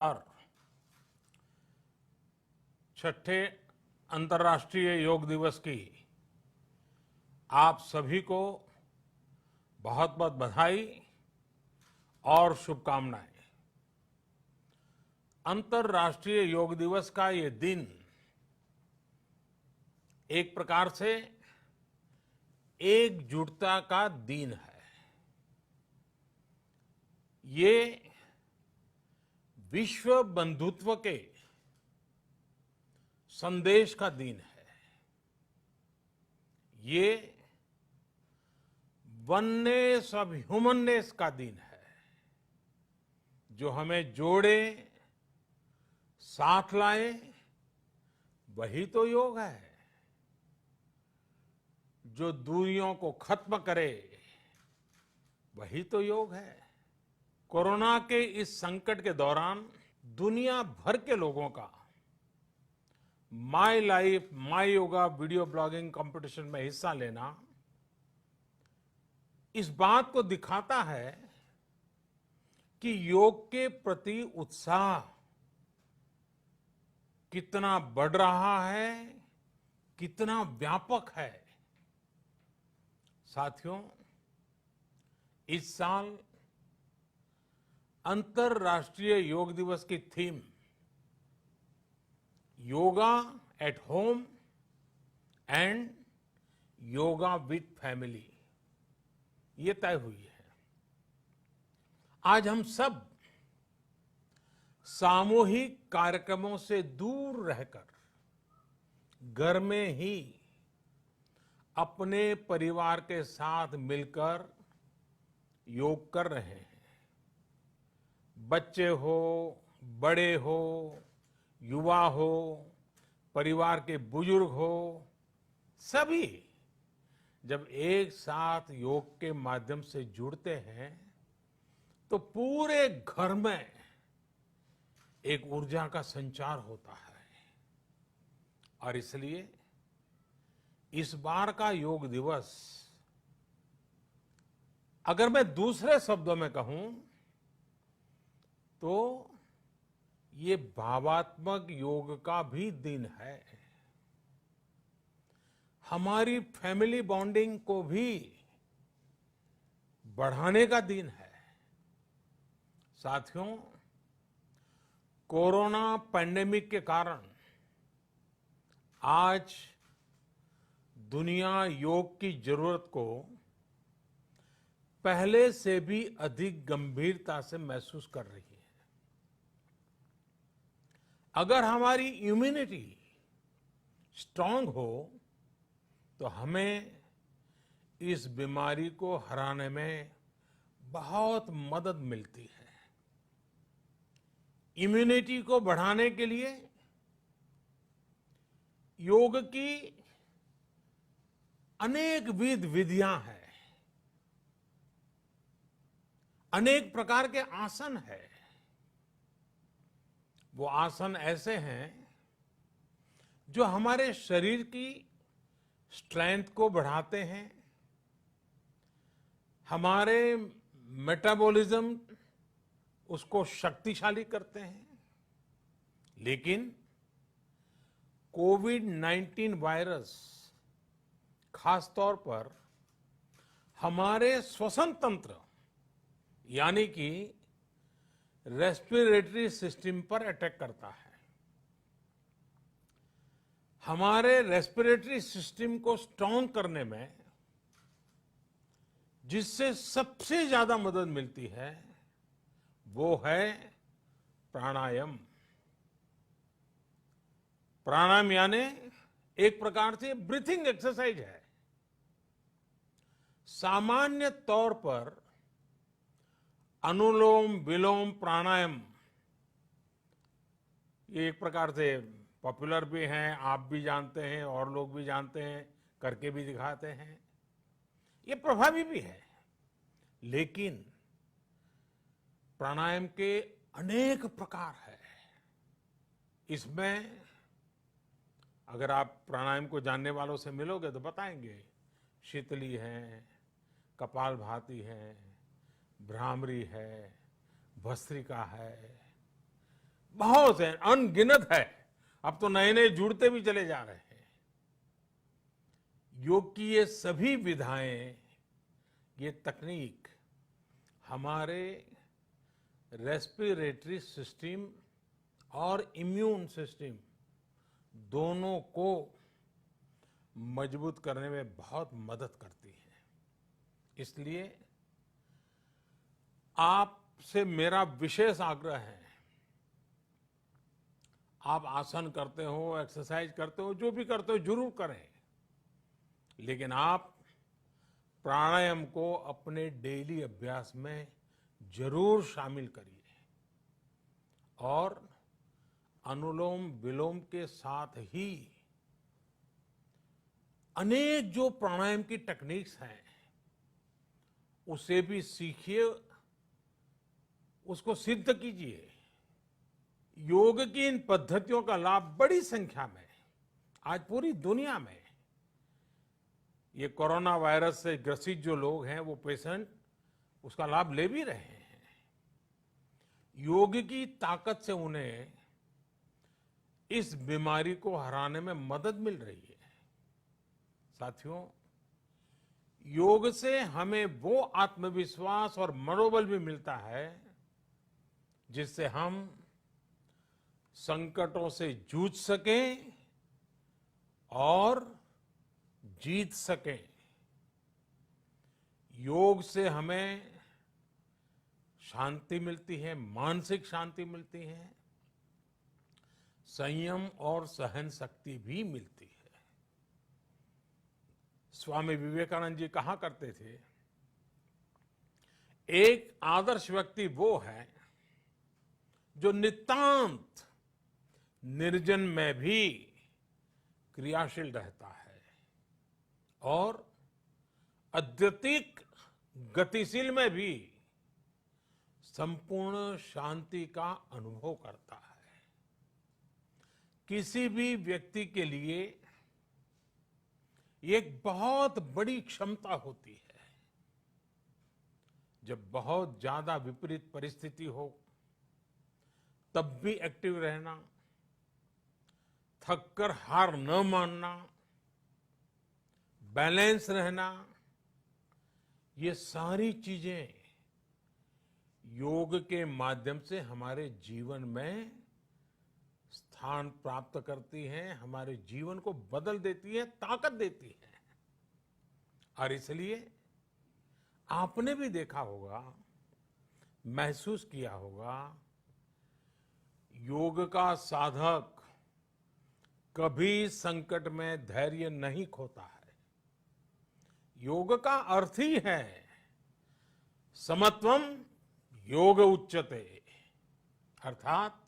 और छठे अंतर्राष्ट्रीय योग दिवस की आप सभी को बहुत बहुत बधाई और शुभकामनाएं। अंतर्राष्ट्रीय योग दिवस का ये दिन एक प्रकार से एकजुटता का दिन है। ये विश्व बंधुत्व के संदेश का दिन है। ये वननेस ऑफ ह्यूमननेस का दिन है, जो हमें जोड़े, साथ लाए, वही तो योग है। जो दूरियों को खत्म करे, वही तो योग है। कोरोना के इस संकट के दौरान दुनिया भर के लोगों का my life my yoga video blogging competition में हिस्सा लेना इस बात को दिखाता है कि योग के प्रति उत्साह कितना बढ़ रहा है, कितना व्यापक है। साथियों, इस साल अंतर्राष्ट्रीय योग दिवस की theme yoga at home and yoga with family ये तय हुई है। आज हम सब सामूहिक कार्यक्रमों से दूर रहकर घर में ही अपने परिवार के साथ मिलकर योग कर रहे हैं। बच्चे हो, बड़े हो, युवा हो, परिवार के बुजुर्ग हो, सभी जब एक साथ योग के माध्यम से जुड़ते हैं तो पूरे घर में एक ऊर्जा का संचार होता है। और इसलिए इस बार का योग दिवस, अगर मैं दूसरे शब्दों में कहूं तो ये भावात्मक योग का भी दिन है। हमारी फैमिली बॉन्डिंग को भी बढ़ाने का दिन है। साथियों, कोरोना पैंडेमिक के कारण आज दुनिया योग की जरूरत को पहले से भी अधिक गंभीरता से महसूस कर रही है। अगर हमारी इम्यूनिटी स्ट्रांग हो तो हमें इस बीमारी को हराने में बहुत मदद मिलती है। इम्यूनिटी को बढ़ाने के लिए योग की अनेक विध विधियां हैं, अनेक प्रकार के आसन हैं। वो आसन ऐसे हैं जो हमारे शरीर की स्ट्रेंथ को बढ़ाते हैं, हमारे मेटाबॉलिज्म उसको शक्तिशाली करते हैं। लेकिन कोविड-19 वायरस खासतौर पर हमारे श्वसन तंत्र यानी कि रेस्पिरेटरी सिस्टम पर अटैक करता है। हमारे रेस्पिरेटरी सिस्टम को स्ट्रांग करने में जिससे सबसे ज्यादा मदद मिलती है वो है प्राणायाम। प्राणायाम यानी एक प्रकार से ब्रीथिंग एक्सरसाइज है। सामान्य तौर पर अनुलोम विलोम प्राणायाम ये एक प्रकार से पॉपुलर भी हैं, आप भी जानते हैं और लोग भी जानते हैं, करके भी दिखाते हैं। ये प्रभावी भी है। लेकिन प्राणायाम के अनेक प्रकार हैं। इसमें अगर आप प्राणायाम को जानने वालों से मिलोगे तो बताएंगे, शीतली है, कपालभाति है, भ्रामरी है, भस्त्रिका है, बहुत है, अनगिनत है। अब तो नए नए जुड़ते भी चले जा रहे हैं। योग की ये सभी विधाएं, ये तकनीक हमारे रेस्पिरेटरी सिस्टम और इम्यून सिस्टम दोनों को मजबूत करने में बहुत मदद करती है। इसलिए आपसे मेरा विशेष आग्रह है, आप आसन करते हो, एक्सरसाइज करते हो, जो भी करते हो जरूर करें, लेकिन आप प्राणायाम को अपने डेली अभ्यास में जरूर शामिल करिए और अनुलोम विलोम के साथ ही अनेक जो प्राणायाम की टेक्निक्स हैं उसे भी सीखिए, उसको सिद्ध कीजिए। योग की इन पद्धतियों का लाभ बड़ी संख्या में आज पूरी दुनिया में ये कोरोना वायरस से ग्रसित जो लोग हैं, वो पेशेंट उसका लाभ ले भी रहे हैं। योग की ताकत से उन्हें इस बीमारी को हराने में मदद मिल रही है। साथियों, योग से हमें वो आत्मविश्वास और मनोबल भी मिलता है जिससे हम संकटों से जूझ सकें और जीत सकें। योग से हमें शांति मिलती है, मानसिक शांति मिलती है, संयम और सहन शक्ति भी मिलती है। स्वामी विवेकानंद जी कहा करते थे, एक आदर्श व्यक्ति वो है जो नितांत निर्जन में भी क्रियाशील रहता है और अत्यधिक गतिशील में भी संपूर्ण शांति का अनुभव करता है। किसी भी व्यक्ति के लिए एक बहुत बड़ी क्षमता होती है, जब बहुत ज्यादा विपरीत परिस्थिति हो तब भी एक्टिव रहना, थककर हार न मानना, बैलेंस रहना, ये सारी चीजें योग के माध्यम से हमारे जीवन में स्थान प्राप्त करती हैं, हमारे जीवन को बदल देती है, ताकत देती है। और इसलिए आपने भी देखा होगा, महसूस किया होगा, योग का साधक कभी संकट में धैर्य नहीं खोता है। योग का अर्थ ही है समत्वम योग उच्यते, अर्थात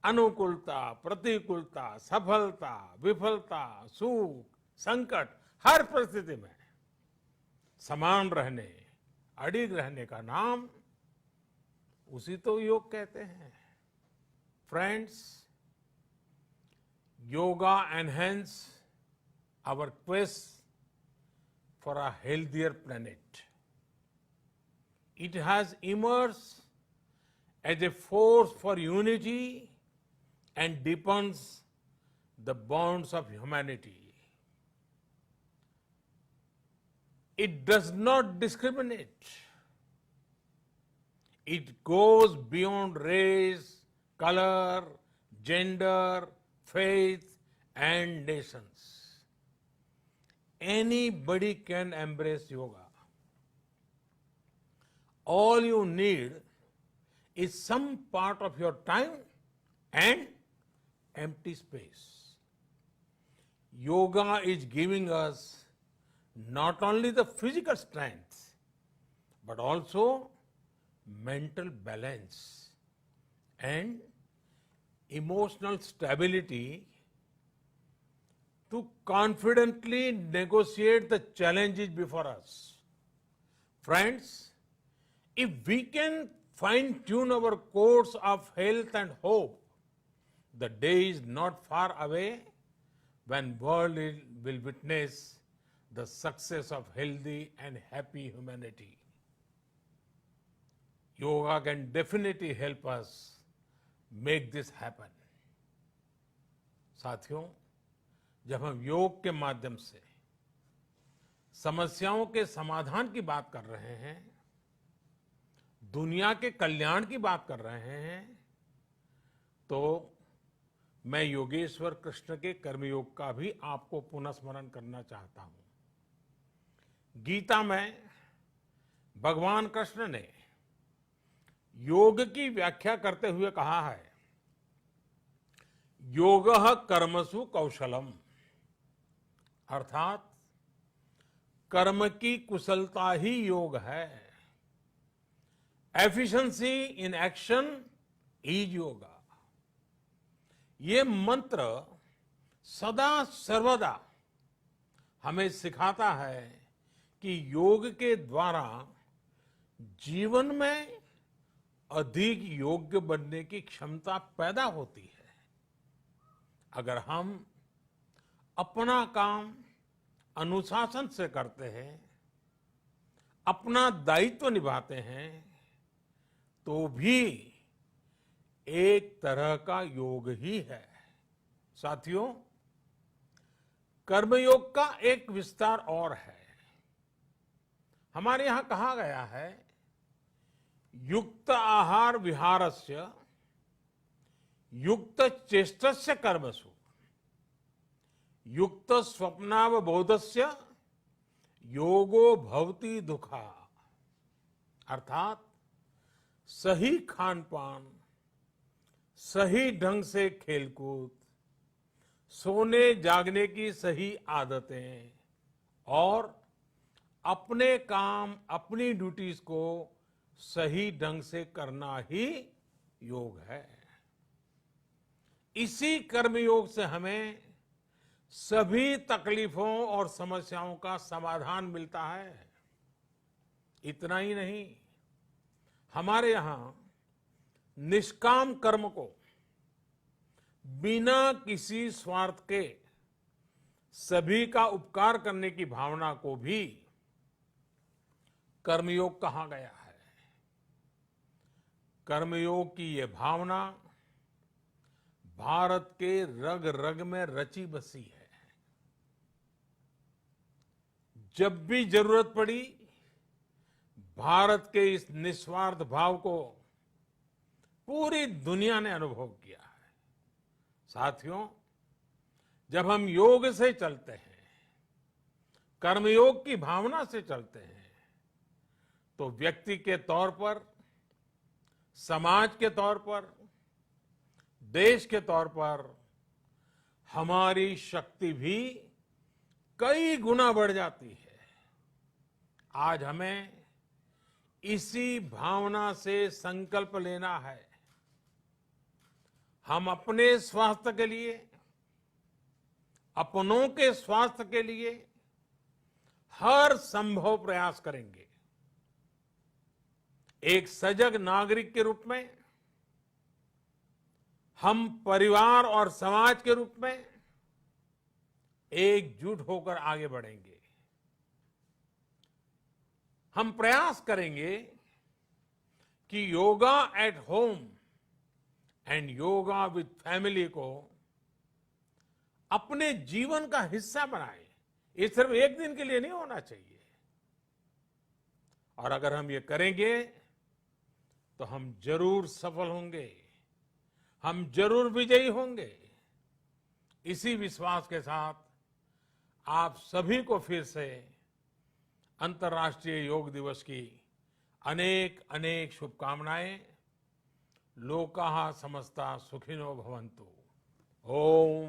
अनुकूलता, प्रतिकूलता, सफलता, विफलता, सुख, संकट, हर परिस्थिति में समान रहने, अडिग रहने का नाम उसी तो योग कहते हैं। Friends, yoga enhance our quest for a healthier planet. It has emerged as a force for unity and deepens the bonds of humanity. It does not discriminate. It goes beyond race, color, gender, faith and nations. Anybody can embrace yoga. All you need is some part of your time and empty space. Yoga is giving us not only the physical strength, but also mental balance and emotional stability to confidently negotiate the challenges before us. Friends, if we can fine-tune our course of health and hope, the day is not far away when world will witness the success of healthy and happy humanity. Yoga can definitely help us make this happen. साथियों, जब हम योग के माध्यम से समस्याओं के समाधान की बात कर रहे हैं, दुनिया के कल्याण की बात कर रहे हैं, तो मैं योगेश्वर कृष्ण के कर्मयोग का भी आपको पुनः स्मरण करना चाहता हूं। गीता में भगवान कृष्ण ने योग की व्याख्या करते हुए कहा है, योगः कर्मसु कौशलम, अर्थात कर्म की कुशलता ही योग है। Efficiency in action is yoga. ये मंत्र सदा सर्वदा हमें सिखाता है कि योग के द्वारा जीवन में अधिक योग्य बनने की क्षमता पैदा होती है। अगर हम अपना काम अनुशासन से करते हैं, अपना दायित्व निभाते हैं, तो भी एक तरह का योग ही है। साथियों, कर्मयोग का एक विस्तार और है। हमारे यहां कहा गया है, युक्त आहार विहारस्य युक्त चेष्टस्य कर्मसु युक्त स्वप्नावबोधस्य योगो भवति दुखा। अर्थात सही खान पान, सही ढंग से खेलकूद, सोने जागने की सही आदतें और अपने काम, अपनी ड्यूटीज को सही ढंग से करना ही योग है। इसी कर्मयोग से हमें सभी तकलीफों और समस्याओं का समाधान मिलता है। इतना ही नहीं, हमारे यहां निष्काम कर्म को बिना किसी स्वार्थ के सभी का उपकार करने की भावना को भी कर्मयोग कहा गया है। कर्मयोग की ये भावना भारत के रग रग में रची बसी है। जब भी जरूरत पड़ी, भारत के इस निस्वार्थ भाव को पूरी दुनिया ने अनुभव किया है। साथियों, जब हम योग से चलते हैं, कर्मयोग की भावना से चलते हैं, तो व्यक्ति के तौर पर, समाज के तौर पर, देश के तौर पर हमारी शक्ति भी कई गुना बढ़ जाती है। आज हमें इसी भावना से संकल्प लेना है। हम अपने स्वास्थ्य के लिए, अपनों के स्वास्थ्य के लिए हर संभव प्रयास करेंगे। एक सजग नागरिक के रूप में हम परिवार और समाज के रूप में एकजुट होकर आगे बढ़ेंगे। हम प्रयास करेंगे कि yoga at home and yoga with family को अपने जीवन का हिस्सा बनाएं। ये सिर्फ एक दिन के लिए नहीं होना चाहिए। और अगर हम ये करेंगे तो हम जरूर सफल होंगे, हम जरूर विजयी होंगे। इसी विश्वास के साथ आप सभी को फिर से अंतर्राष्ट्रीय योग दिवस की अनेक अनेक शुभकामनाएं। लोकाः समस्ता सुखिनो भवन्तु। ओम।